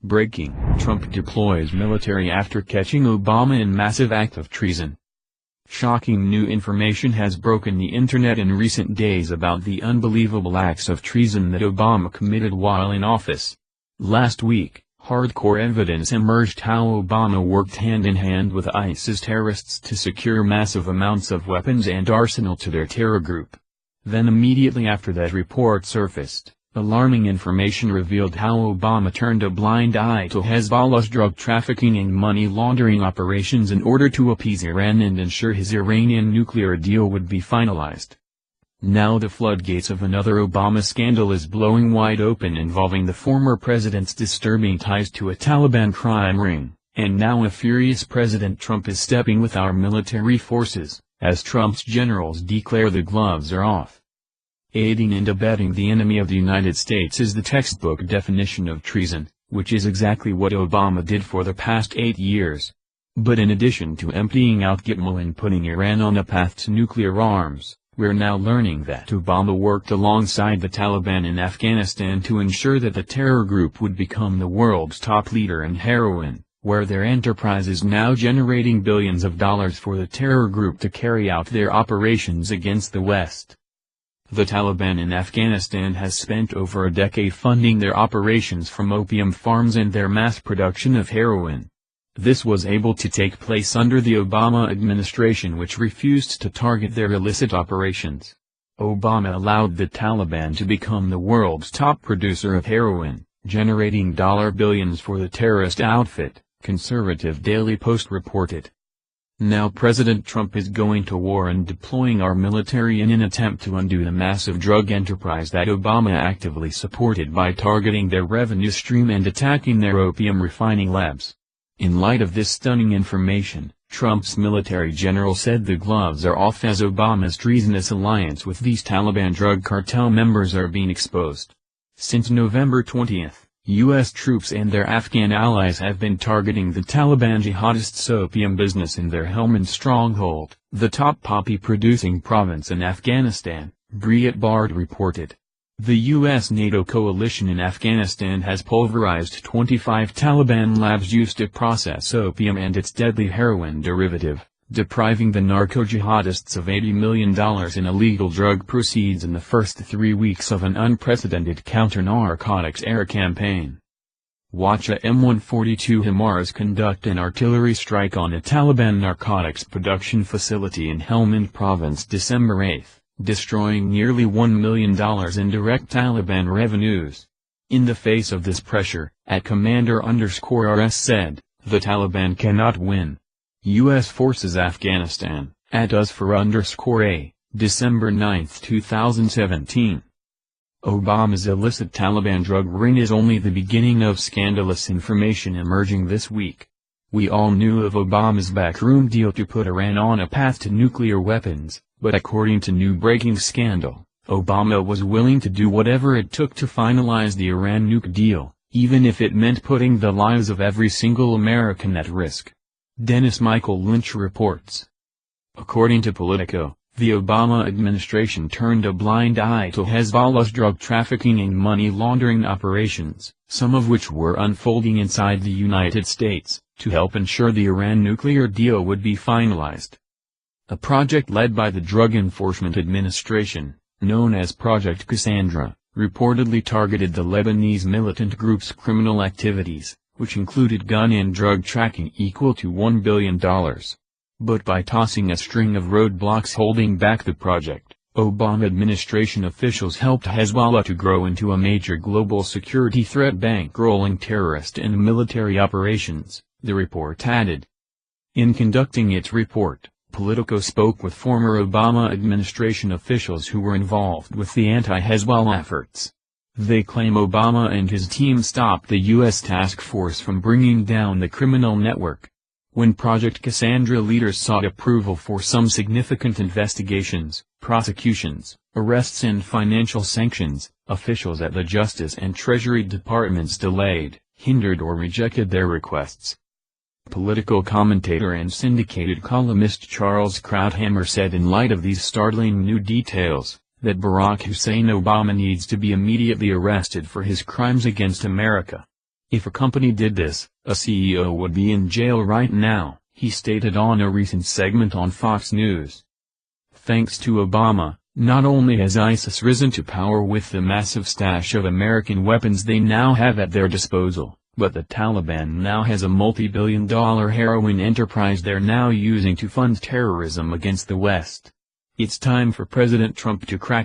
Breaking: Trump deploys military after catching Obama in massive act of treason. Shocking new information has broken the internet in recent days about the unbelievable acts of treason that Obama committed while in office. Last week, hardcore evidence emerged how Obama worked hand-in-hand with ISIS terrorists to secure massive amounts of weapons and arsenal to their terror group. Then immediately after that report surfaced, alarming information revealed how Obama turned a blind eye to Hezbollah's drug trafficking and money laundering operations in order to appease Iran and ensure his Iranian nuclear deal would be finalized. Now the floodgates of another Obama scandal is blowing wide open involving the former president's disturbing ties to a Taliban crime ring, and now a furious President Trump is stepping with our military forces, as Trump's generals declare the gloves are off. Aiding and abetting the enemy of the United States is the textbook definition of treason, which is exactly what Obama did for the past 8 years. But in addition to emptying out Gitmo and putting Iran on a path to nuclear arms, we're now learning that Obama worked alongside the Taliban in Afghanistan to ensure that the terror group would become the world's top leader in heroin, where their enterprise is now generating billions of dollars for the terror group to carry out their operations against the West. The Taliban in Afghanistan has spent over a decade funding their operations from opium farms and their mass production of heroin. This was able to take place under the Obama administration, which refused to target their illicit operations. Obama allowed the Taliban to become the world's top producer of heroin, generating billions for the terrorist outfit, conservative Daily Post reported. Now President Trump is going to war and deploying our military in an attempt to undo the massive drug enterprise that Obama actively supported by targeting their revenue stream and attacking their opium refining labs. In light of this stunning information, Trump's military general said the gloves are off as Obama's treasonous alliance with these Taliban drug cartel members are being exposed. Since November 20, U.S. troops and their Afghan allies have been targeting the Taliban jihadists' opium business in their Helmand stronghold, the top poppy-producing province in Afghanistan, Briat Bard reported. The U.S. NATO coalition in Afghanistan has pulverized 25 Taliban labs used to process opium and its deadly heroin derivative, depriving the narco-jihadists of $80 million in illegal drug proceeds in the first 3 weeks of an unprecedented counter-narcotics air campaign. Watch a M142 HIMARS conduct an artillery strike on a Taliban narcotics production facility in Helmand Province December 8, destroying nearly $1 million in direct Taliban revenues. In the face of this pressure, @Commander_RS said, the Taliban cannot win. U.S. Forces Afghanistan, @USFOR_A, December 9, 2017. Obama's illicit Taliban drug ring is only the beginning of scandalous information emerging this week. We all knew of Obama's backroom deal to put Iran on a path to nuclear weapons, but according to new breaking scandal, Obama was willing to do whatever it took to finalize the Iran nuke deal, even if it meant putting the lives of every single American at risk. Dennis Michael Lynch reports. According to Politico, the Obama administration turned a blind eye to Hezbollah's drug trafficking and money laundering operations, some of which were unfolding inside the United States, to help ensure the Iran nuclear deal would be finalized. A project led by the Drug Enforcement Administration, known as Project Cassandra, reportedly targeted the Lebanese militant group's criminal activities, which included gun and drug tracking equal to $1 billion. But by tossing a string of roadblocks holding back the project, Obama administration officials helped Hezbollah to grow into a major global security threat bankrolling terrorist and military operations, the report added. In conducting its report, Politico spoke with former Obama administration officials who were involved with the anti-Hezbollah efforts. They claim Obama and his team stopped the U.S. task force from bringing down the criminal network. When Project Cassandra leaders sought approval for some significant investigations, prosecutions, arrests and financial sanctions, officials at the Justice and Treasury Departments delayed, hindered or rejected their requests. Political commentator and syndicated columnist Charles Krauthammer said in light of these startling new details, that Barack Hussein Obama needs to be immediately arrested for his crimes against America. If a company did this, a CEO would be in jail right now, he stated on a recent segment on Fox News. Thanks to Obama, not only has ISIS risen to power with the massive stash of American weapons they now have at their disposal, but the Taliban now has a multi-billion-dollar heroin enterprise they're now using to fund terrorism against the West. It's time for President Trump to crack